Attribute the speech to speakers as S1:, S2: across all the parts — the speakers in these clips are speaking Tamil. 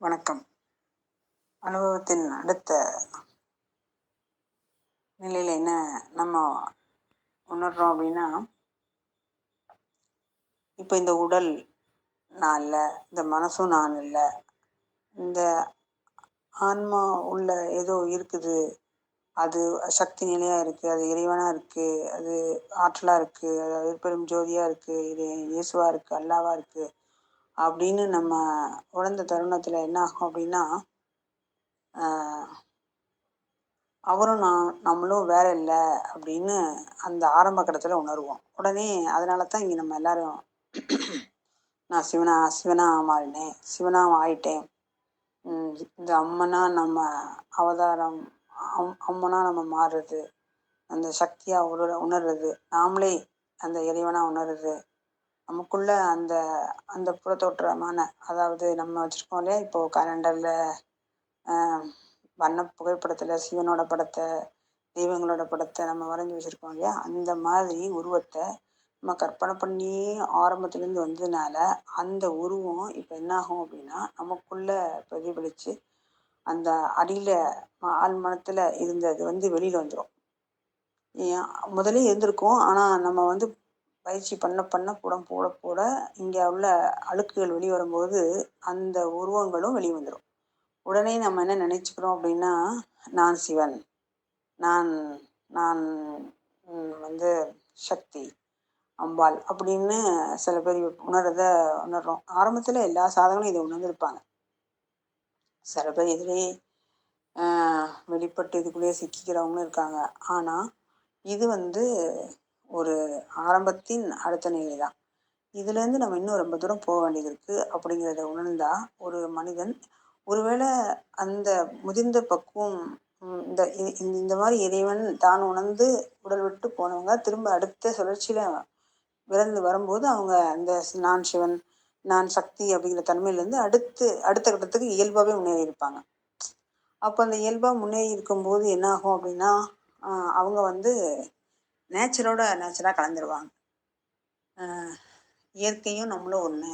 S1: வணக்கம். அனுபவத்தின் அடுத்த நிலையில் என்ன நம்ம உணர்றோம் அப்படின்னா, இப்போ இந்த உடல் நான் இல்லை, இந்த மனசும் நான் இல்லை, இந்த ஆன்மா உள்ள ஏதோ இருக்குது, அது சக்தி நிலையாக இருக்குது, அது இறைவனாக இருக்குது, அது ஆற்றலாக இருக்குது, அது அருட்பெரும் ஜோதியாக இருக்குது, இது இயேசுவாக இருக்குது, அல்லாவாக இருக்குது அப்படின்னு நம்ம உணர்ந்த தருணத்தில் என்ன ஆகும் அப்படின்னா, அவரும் நம்மளும் வேற இல்லை அப்படின்னு அந்த ஆரம்ப கட்டத்தில் உணர்வோம். உடனே அதனால தான் இங்கே நம்ம எல்லாரும் நான் சிவனா மாறினேன், சிவனா ஆயிட்டேன், இந்த அம்மனா நம்ம அவதாரம், அம்மனா நம்ம மாறுறது, அந்த சக்தியாக உணர்றது, நாமளே அந்த இறைவனா உணர்றது, நமக்குள்ள அந்த அந்த புறத்தோற்றமான, அதாவது நம்ம வச்சுருக்கோம் இல்லையா, இப்போது கேலண்டரில் வண்ண புகைப்படத்தில் சிவனோட படத்தை, தெய்வங்களோட படத்தை நம்ம வரைஞ்சி வச்சுருக்கோம் இல்லையா, அந்த மாதிரி உருவத்தை நம்ம கற்பனை பண்ணி ஆரம்பத்துலேருந்து வந்ததுனால அந்த உருவம் இப்போ என்னாகும் அப்படின்னா நமக்குள்ளே பிரதிபலித்து அந்த அடியில் ஆள் மனத்தில் இருந்தது வெளியில் வந்துடும். முதலே இருந்திருக்கும், ஆனால் நம்ம பயிற்சி பண்ண போட போட இங்கே உள்ள அழுக்குகள் வெளியே வரும்போது அந்த உருவங்களும் வெளியே வந்துடும். உடனே நம்ம என்ன நினச்சிக்கிறோம் அப்படின்னா, நான் சிவன், நான் நான் சக்தி, அம்பாள் அப்படின்னு சில பேர் உணர்றோம். ஆரம்பத்தில் எல்லா சாதகங்களும் இதை உணர்ந்திருப்பாங்க. சில பேர் இதுலேயே வெளிப்பட்டு இதுக்குள்ளேயே சிக்கிக்கிறவங்களும் இருக்காங்க. ஆனால் இது ஒரு ஆரம்பத்தின் அடுத்த நிலை தான். இதுலேருந்து நம்ம இன்னும் ரொம்ப தூரம் போக வேண்டியது இருக்குது. அப்படிங்கிறத உணர்ந்தா ஒரு மனிதன் ஒருவேளை அந்த முதிர்ந்த பக்குவம், இந்த இந்த மாதிரி இறைவன் தான் உணர்ந்து உடல் விட்டு போனவங்க திரும்ப அடுத்த சுழற்சியில் விரைந்து வரும்போது அவங்க அந்த நான் சிவன், நான் சக்தி அப்படிங்கிற தன்மையிலேருந்து அடுத்த கட்டத்துக்கு இயல்பாகவே முன்னேறி இருப்பாங்க. அப்போ அந்த இயல்பாக முன்னேறி இருக்கும்போது என்ன ஆகும் அப்படின்னா, அவங்க நேச்சராக கலந்துருவாங்க. இயற்கையும் நம்மளும் ஒன்று,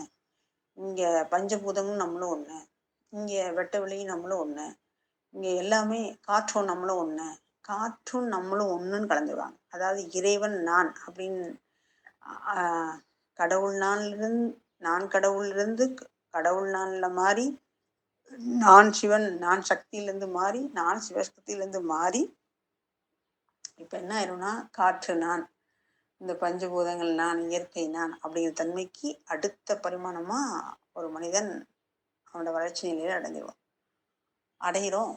S1: இங்கே பஞ்சபூதமும் நம்மளும் ஒன்று, இங்கே வெட்ட வெளியும் நம்மளும் ஒன்று, இங்கே எல்லாமே காற்றும் நம்மளும் ஒன்று, காற்றும் நம்மளும் ஒன்றுன்னு கலந்துருவாங்க. அதாவது இறைவன் நான் அப்படின்னு நான் கடவுளிலிருந்து கடவுள் நானில் மாறி, நான் சிவன் நான் சக்தியிலேருந்து மாறி, நான் சிவசக்தியிலேருந்து மாறி இப்போ என்ன ஆயிரும்னா, காற்று நான், இந்த பஞ்சபூதங்கள் நான், இயற்கை நான் அப்படிங்கிற தன்மைக்கு அடுத்த பரிமாணமாக ஒரு மனிதன் அவனோட வளர்ச்சி நிலையில் அடைகிறோம்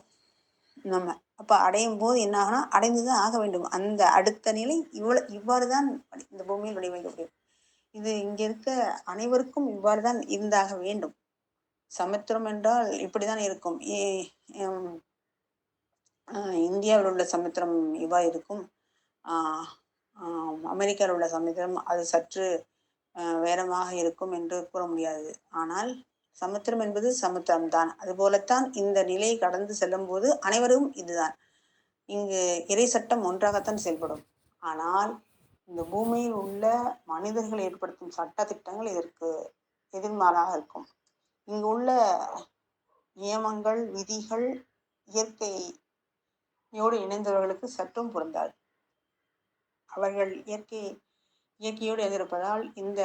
S1: நம்ம. அப்போ அடையும் போது என்ன ஆகுனா, அடைந்துதான் ஆக வேண்டும். அந்த அடுத்த நிலை இவ்வாறு தான் இந்த பூமியில் வடிவமைக்க முடியும். இது இங்கே இருக்க அனைவருக்கும் இவ்வாறு தான் இருந்தாக வேண்டும். சமுத்திரம் என்றால் இப்படிதான் இருக்கும். இந்தியாவில் உள்ள சமுத்திரம் இவ்வாறு இருக்கும், அமெரிக்காவில் உள்ள சமுத்திரம் அது சற்று வேறமாக இருக்கும் என்று கூற முடியாது. ஆனால் சமுத்திரம் என்பது சமுத்திரம் தான். அதுபோலத்தான் இந்த நிலையை கடந்து செல்லும் போது அனைவரும் இதுதான். இங்கு இறை சட்டம் ஒன்றாகத்தான் செயல்படும். ஆனால் இந்த பூமியில் உள்ள மனிதர்கள் ஏற்படுத்தும் சட்ட திட்டங்கள் இதற்கு எதிர்மாறாக இருக்கும். இங்கு உள்ள நியமங்கள், விதிகள் இயற்கையோடு இணைந்தவர்களுக்கு சற்றும் பொருந்தாது. அவர்கள் இயற்கையோடு எதிர்ப்பதால் இந்த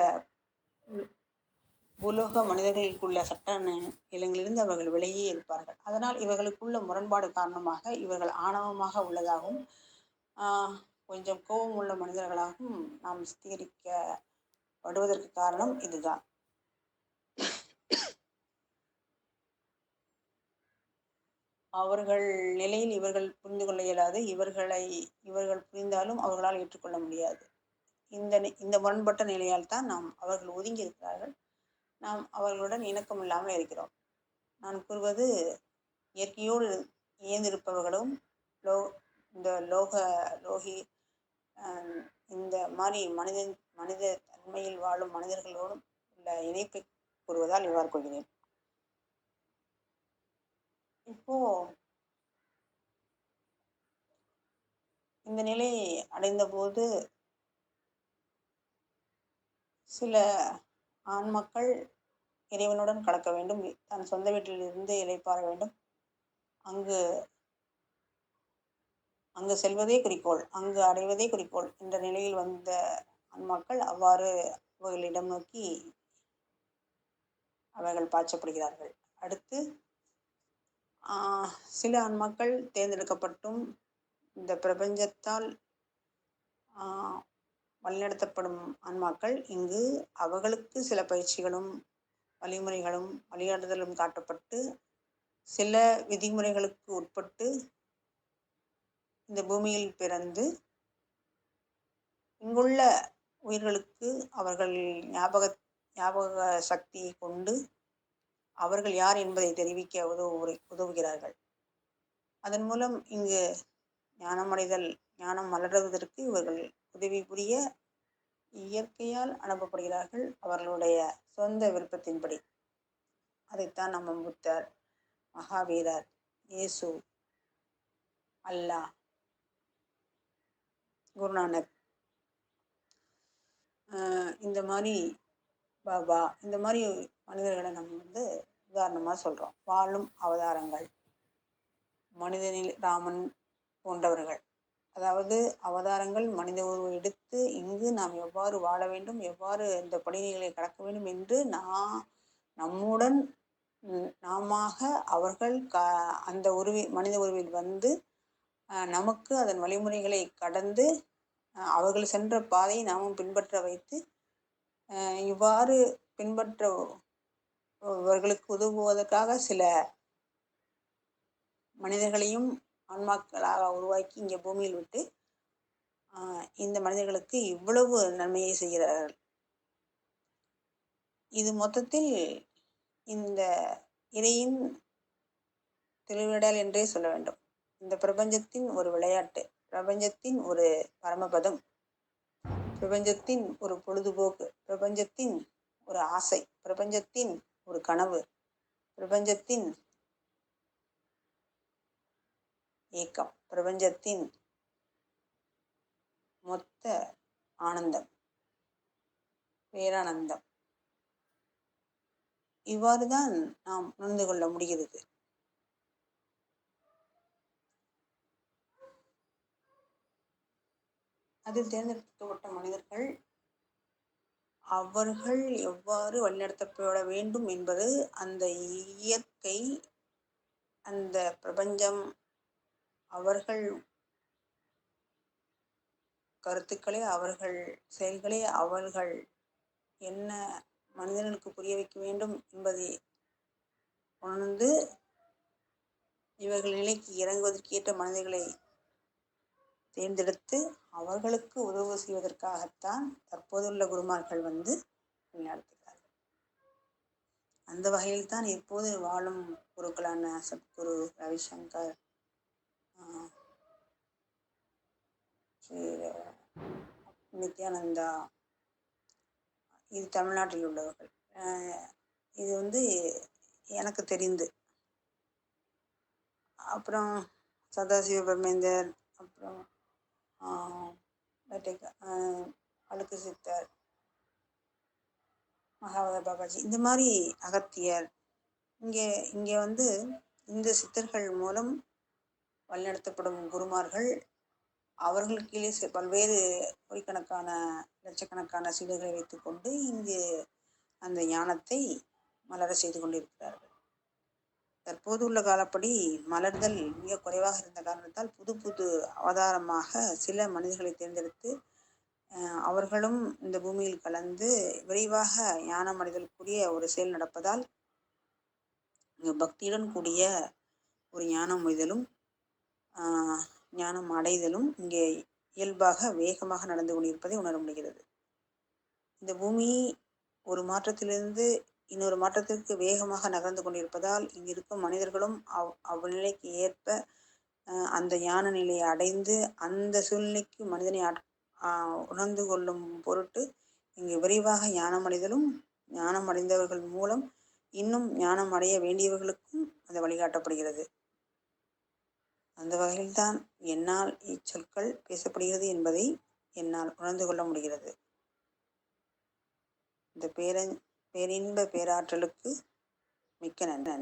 S1: பூலோக மனிதர்களுக்குள்ள சட்ட நிலங்களிலிருந்து அவர்கள் விலகியே இருப்பார்கள். அதனால் இவர்களுக்குள்ள முரண்பாடு காரணமாக இவர்கள் ஆணவமாக உள்ளதாகவும் கொஞ்சம் கோபம் உள்ள மனிதர்களாகவும் நாம் சித்தரிக்கப்படுவதற்கு காரணம் இதுதான். அவர்கள் நிலையில் இவர்கள் புரிந்து கொள்ள இயலாது, இவர்கள் புரிந்தாலும் அவர்களால் ஏற்றுக்கொள்ள முடியாது. இந்த முரண்பட்ட நிலையால் தான் அவர்கள் ஒதுங்கி இருக்கிறார்கள். நாம் அவர்களுடன் இணக்கம் இல்லாமல் இருக்கிறோம். நான் கூறுவது, இயற்கையோடு இயந்திருப்பவர்களும் இந்த லோகி இந்த மாதிரி மனித தன்மையில் வாழும் மனிதர்களோடும் உள்ள இணைப்பை கூறுவதால் இவ்வாறு கொள்கிறேன். இப்போ இந்த நிலை அடைந்த போது சில ஆண் மக்கள் இறைவனுடன் கலக்க வேண்டும், தன் சொந்த வீட்டில் இருந்து இளைப்பாற வேண்டும், அங்கு அங்கு செல்வதே குறிக்கோள், அங்கு அடைவதே குறிக்கோள் என்ற நிலையில் வந்த ஆன்மாக்கள் அவ்வாறு அவர்களிடம் நோக்கி அவர்கள் பாய்ச்சப்படுகிறார்கள். அடுத்து சில ஆன்மாக்கள் தேர்ந்தெடுக்கப்பட்டும் இந்த பிரபஞ்சத்தால் வழிநடத்தப்படும் ஆன்மாக்கள் இங்கு அவர்களுக்கு சில பயிற்சிகளும் வழிமுறைகளும் வழிகாட்டுதலும் காட்டப்பட்டு சில விதிமுறைகளுக்கு உட்பட்டு இந்த பூமியில் பிறந்து இங்குள்ள உயிர்களுக்கு அவர்கள் ஞாபக சக்தியை கொண்டு அவர்கள் யார் என்பதை தெரிவிக்க உதவுகிறார்கள். அதன் மூலம் இங்கு ஞானம் மலர்வதற்கு இவர்கள் உதவி புரிய இயற்கையால் அனுப்பப்படுகிறார்கள், அவர்களுடைய சொந்த விருப்பத்தின்படி. அதைத்தான் நம்ம புத்தர், மகாவீரர், இயேசு, அல்லாஹ், குருநானக், இந்த மாதிரி பாபா, இந்த மாதிரி மனிதர்களை நம்ம உதாரணமாக சொல்கிறோம். வாழும் அவதாரங்கள், மனிதனில் ராமன் போன்றவர்கள், அதாவது அவதாரங்கள் மனித உருவம் எடுத்து இங்கு நாம் எவ்வாறு வாழ வேண்டும், எவ்வாறு இந்த படிநிலைகளை கடக்க வேண்டும் என்று நம்முடன் அவர்கள் அந்த மனித உருவில் வந்து நமக்கு அதன் வழிமுறைகளை கடந்து அவர்கள் சென்ற பாதையை நாமும் பின்பற்ற வைத்து இவ்வாறு பின்பற்றவர்களுக்கு உதவுவதற்காக சில மனிதர்களையும் ஆன்மாக்களாக உருவாக்கி இங்கே பூமியில் விட்டு இந்த மனிதர்களுக்கு இவ்வளவு நன்மையை செய்கிறார்கள். இது மொத்தத்தில் இந்த இறையின் திருவிடல் என்றே சொல்ல வேண்டும். இந்த பிரபஞ்சத்தின் ஒரு விளையாட்டு, பிரபஞ்சத்தின் ஒரு பரமபதம், பிரபஞ்சத்தின் ஒரு பொழுதுபோக்கு, பிரபஞ்சத்தின் ஒரு ஆசை, பிரபஞ்சத்தின் ஒரு கனவு, பிரபஞ்சத்தின் ஏக்கம், பிரபஞ்சத்தின் மொத்த ஆனந்தம், பேரானந்தம். இவ்வாறுதான் நாம் உணர்ந்து கொள்ள முடிகிறது. அதில் தேர்ந்தெடுக்கப்பட்ட மனிதர்கள் அவர்கள் எவ்வாறு வழிநடத்தப்பட வேண்டும் என்பது அந்த இயற்கை, அந்த பிரபஞ்சம் அவர்கள் கருத்துக்களை, அவர்கள் செயல்களை, அவர்கள் என்ன மனிதனுக்கு புரிய வைக்க வேண்டும் என்பதை உணர்ந்து இவர்கள் நிலைக்கு இறங்குவதற்கேற்ற மனிதர்களை தேர்ந்தெடுத்து அவர்களுக்கு உதவு செய்வதற்காகத்தான் தற்போதுள்ள குருமார்கள் நடத்துகிறார்கள். அந்த வகையில் தான் இப்போது வாழும் குருக்களான சத்குரு, ரவிசங்கர், நித்யானந்தா, இது தமிழ்நாட்டில் உள்ளவர்கள். இது எனக்கு தெரிந்து, அப்புறம் சதாசிவ பிரமேந்தர், அப்புறம் அழுக்கு சித்தர், மகாவத பாபாஜி, இந்த மாதிரி அகத்தியர், இங்கே இந்த சித்தர்கள் மூலம் வழிநடத்தப்படும் குருமார்கள் அவர்கள் கீழே பல்வேறு கோடிக்கணக்கான லட்சக்கணக்கான சீடர்களை வைத்துக்கொண்டு இங்கு அந்த ஞானத்தை மலர செய்து கொண்டிருக்கிறார்கள். தற்போது உள்ள காலப்படி மலர்தல் மிக குறைவாக இருந்த காரணத்தால் புது புது அவதாரமாக சில மனிதர்களை தேர்ந்தெடுத்து அவர்களும் இந்த பூமியில் கலந்து விரைவாக ஞானம் அடைதலுக்குரிய ஒரு செயல் நடப்பதால் இங்கு பக்தியுடன் கூடிய ஒரு ஞானம் மொய்தலும் ஞானம் அடைதலும் இங்கே இயல்பாக வேகமாக நடந்து கொண்டிருப்பதை உணர முடிகிறது. இந்த பூமி ஒரு மாற்றத்திலிருந்து இன்னொரு மாற்றத்திற்கு வேகமாக நகர்ந்து கொண்டிருப்பதால் இங்கிருக்கும் மனிதர்களும் அவ்நிலைக்கு ஏற்ப அந்த ஞான நிலையை அடைந்து அந்த சூழ்நிலைக்கு மனிதனை உணர்ந்து கொள்ளும் பொருட்டு இங்கு விரைவாக ஞானம் அடைதலும், ஞானம் அடைந்தவர்கள் மூலம் இன்னும் ஞானம் அடைய வேண்டியவர்களுக்கும் அது வழிகாட்டப்படுகிறது. அந்த வகையில்தான் என்னால் இச்சொற்கள் பேசப்படுகிறது என்பதை என்னால் உணர்ந்து கொள்ள முடிகிறது. இந்த பேரின்ப பேராற்றலுக்கு மிக்க நன்றி.